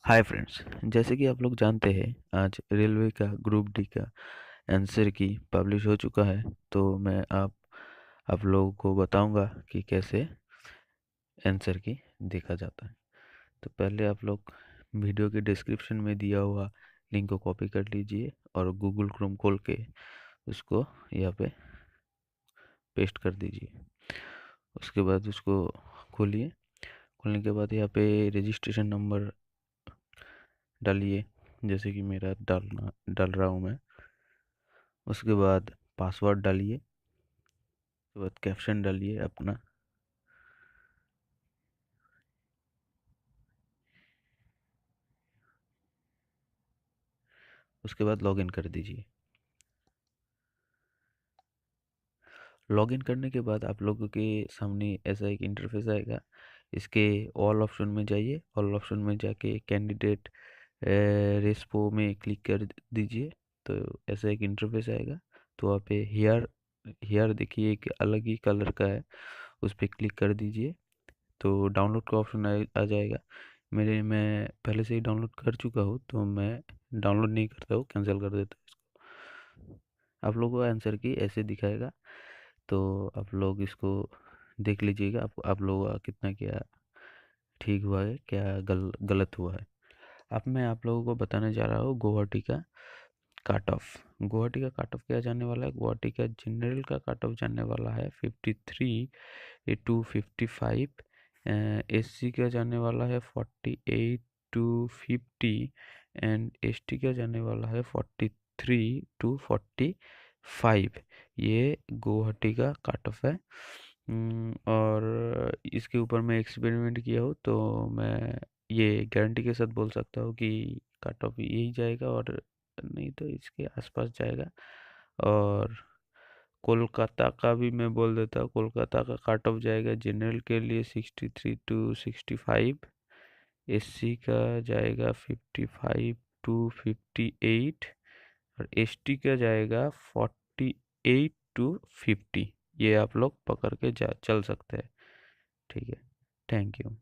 Hi friends, जैसे कि आप लोग जानते हैं आज रेलवे का ग्रुप डी का आंसर की पब्लिश हो चुका है। तो मैं आप लोगों को बताऊंगा कि कैसे आंसर की देखा जाता है। तो पहले आप लोग वीडियो के डिस्क्रिप्शन में दिया हुआ लिंक को कॉपी कर लीजिए और गूगल क्रोम खोल के उसको यहाँ पे पेस्ट कर दीजिए। उसके बाद उसको खोलिए। खोलने के बाद यहाँ पे रजिस्ट्रेशन नंबर डालिए, जैसे कि मेरा डाल रहा हूँ मैं। उसके बाद पासवर्ड डालिए। उसके बाद कैप्शन डालिए अपना। उसके बाद लॉगिन कर दीजिए। लॉगिन करने के बाद आप लोगों के सामने ऐसा एक इंटरफेस आएगा। इसके ऑल ऑप्शन में जाइए। ऑल ऑप्शन में जाके कैंडिडेट रेस्पो में क्लिक कर दीजिए। तो ऐसा एक इंटरफेस आएगा। तो वहाँ पे हेयर हेयर देखिए एक अलग ही कलर का है, उस पर क्लिक कर दीजिए। तो डाउनलोड का ऑप्शन आ जाएगा। मैं पहले से ही डाउनलोड कर चुका हूँ, तो मैं डाउनलोड नहीं करता हूँ, कैंसिल कर देता हूँ इसको। आप लोगों को आंसर की ऐसे दिखाएगा। तो आप लोग इसको देख लीजिएगा, आप लोगों का कितना क्या ठीक हुआ है, क्या गलत हुआ है। अब मैं आप लोगों को बताने जा रहा हूँ गुवाहाटी का काट ऑफ। गुवाहाटी का काट ऑफ क्या जाने वाला है? गुवाहाटी का जनरल का काट ऑफ जाने वाला है 53 to 55। एससी का जाने वाला है 48 to 50। एंड एसटी का जाने वाला है 43 to 45। ये गुवाहाटी का काट ऑफ है। और इसके ऊपर मैं एक्सपेरिमेंट किया हूँ, तो मैं ये गारंटी के साथ बोल सकता हूँ कि कट ऑफ यही जाएगा, और नहीं तो इसके आसपास जाएगा। और कोलकाता का भी मैं बोल देता हूँ, कोलकाता का कट ऑफ जाएगा जनरल के लिए 63 to 65। एससी का जाएगा 55 to 58। और एसटी का जाएगा 48 to 50। ये आप लोग पकड़ के जा चल सकते हैं। ठीक है, थैंक यू।